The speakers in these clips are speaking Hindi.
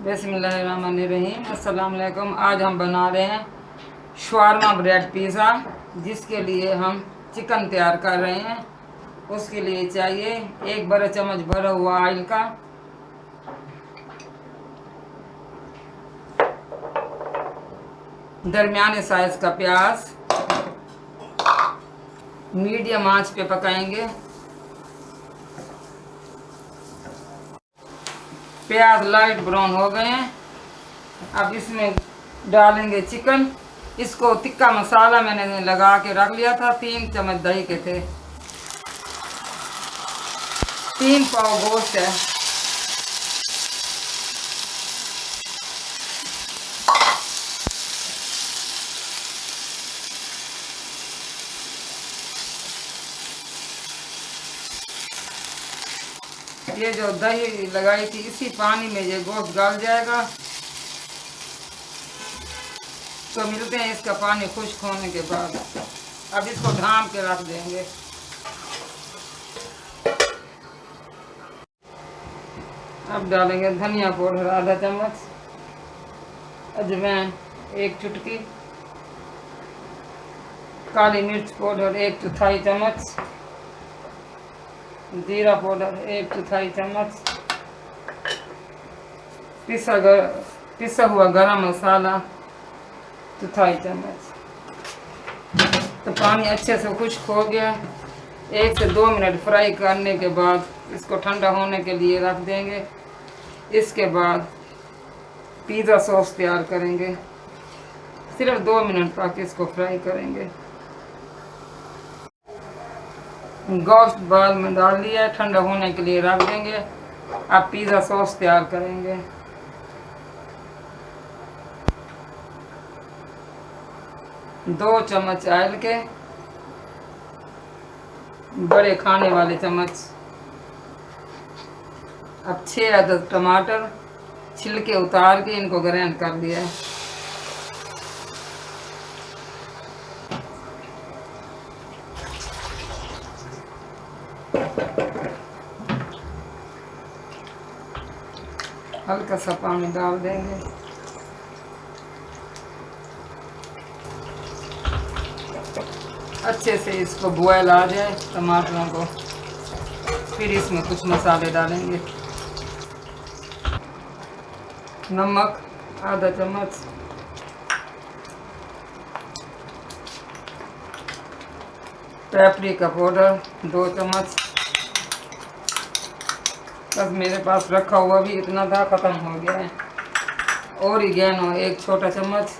बिस्मिल्लाहिर्रहमानिर्रहीम। अस्सलाम वालेकुम। आज हम बना रहे हैं शवारमा ब्रेड पिज़्ज़ा, जिसके लिए हम चिकन तैयार कर रहे हैं। उसके लिए चाहिए 1 बड़ा चम्मच भरा हुआ ऑयल का, दरमियाने साइज का प्याज, मीडियम आंच पे पकाएंगे। प्याज लाइट ब्राउन हो गए हैं। अब इसमें डालेंगे चिकन। इसको तिक्का मसाला मैंने लगा के रख लिया था। 3 चम्मच दही के थे, 3 पाव गोश्त है। ये जो दही लगाई थी इसी पानी में ये गोश्त गल जाएगा। तो मिलते हैं इसका पानी खुश्क होने के बाद। अब इसको ढाँप के रख देंगे। अब डालेंगे धनिया पाउडर आधा चम्मच, अजवाइन 1 चुटकी, काली मिर्च पाउडर 1/4 चम्मच, जीरा पाउडर 1/4 चम्मच, पिसा हुआ गरम मसाला 1/4 चम्मच। तो पानी अच्छे से खुश्क हो गया। 1 से 2 मिनट फ्राई करने के बाद इसको ठंडा होने के लिए रख देंगे। इसके बाद पिज़्ज़ा सॉस तैयार करेंगे। सिर्फ 2 मिनट तक इसको फ्राई करेंगे। गोश्त बाल में डाल दिया, ठंडा होने के लिए रख देंगे। अब पिज़्ज़ा सॉस तैयार करेंगे। दो चम्मच ऑयल के, बड़े खाने वाले चम्मच। अब 6 अदद टमाटर छिलके उतार के इनको ग्राइंड कर दिया है। हल्का सा पानी डाल देंगे। अच्छे से इसको बॉयल आ जाए टमाटरों को, फिर इसमें कुछ मसाले डालेंगे। नमक आधा चम्मच, पेपरिका पाउडर 2 चम्मच। बस मेरे पास रखा हुआ भी इतना था, ख़त्म हो गया है। ओरिगेनो 1 छोटा चम्मच,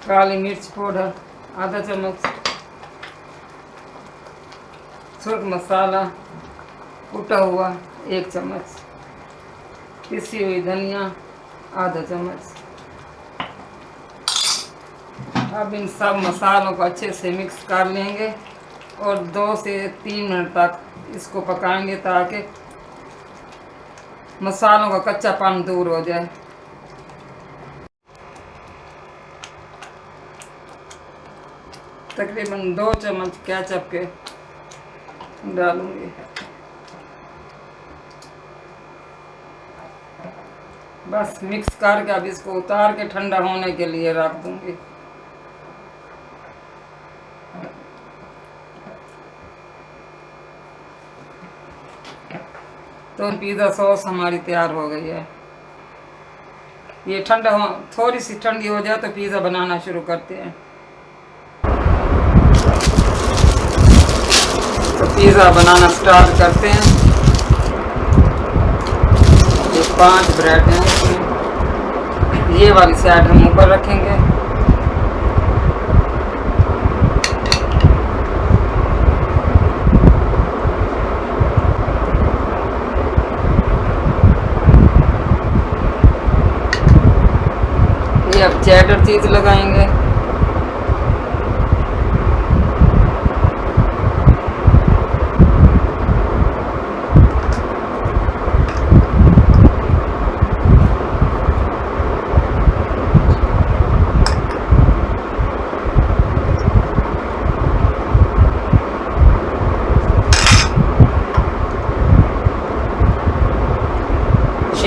काली मिर्च पाउडर आधा चम्मच, सुर्ख मसाला कुटा हुआ 1 चम्मच, पिसी हुई धनिया आधा चम्मच। अब इन सब मसालों को अच्छे से मिक्स कर लेंगे और 2 से 3 मिनट तक इसको पकाएंगे ताकि मसालों का कच्चापन दूर हो जाए। तकरीबन 2 चम्मच केचप के डालूंगी। बस मिक्स करके अब इसको उतार के ठंडा होने के लिए रख दूंगी। तो पिज़्ज़ा सॉस हमारी तैयार हो गई है। ये ठंडा हो, थोड़ी सी ठंडी हो जाए तो पिज़्ज़ा बनाना शुरू करते हैं। तो पिज़्ज़ा बनाना स्टार्ट करते हैं। ये 5 ब्रेड हैं इसमें। ये वाली साइड हम ऊपर रखेंगे। ये अब चेडर चीज लगाएंगे।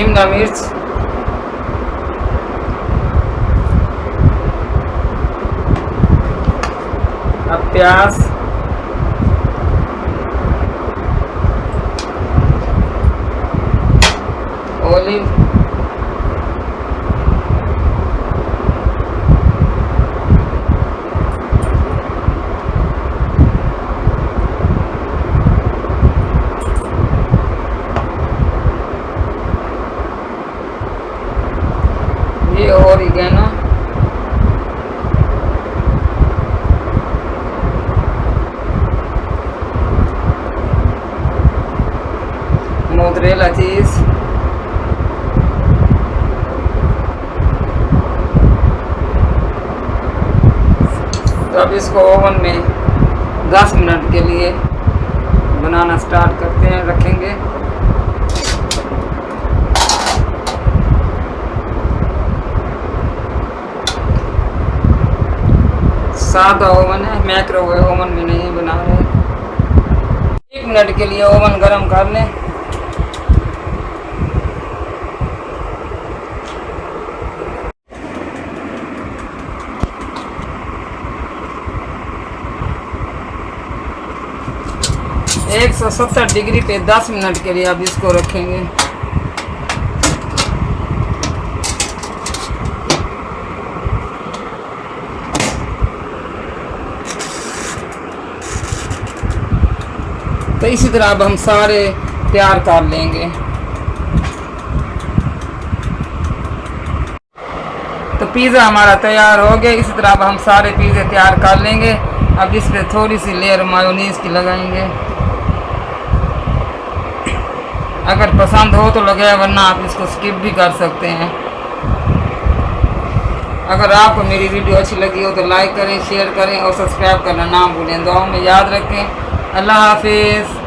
शिमला मिर्च, अब प्याज, ऑलिव, ये ओरिगेनो, मोज़रेला चीज, तो अब इसको ओवन में 10 मिनट के लिए बनाना स्टार्ट करते हैं, रखेंगे। सादा ओवन है, माइक्रोवेव ओवन में नहीं बना रहे। 1 मिनट के लिए ओवन गरम कर लें। एक 170 डिग्री पे 10 मिनट के लिए अब इसको रखेंगे। तो इसी तरह अब हम सारे तैयार कर लेंगे। तो पिज़्ज़ा हमारा तैयार हो गया। इसी तरह अब हम सारे पिज़्ज़े तैयार कर लेंगे। अब इस पर थोड़ी सी लेयर मायोनीज की लगाएंगे। अगर पसंद हो तो लगाए, वरना आप इसको स्किप भी कर सकते हैं। अगर आपको मेरी वीडियो अच्छी लगी हो तो लाइक करें, शेयर करें और सब्सक्राइब करना ना भूलें। दुआओं में याद रखें। अल्लाह हाफिज़।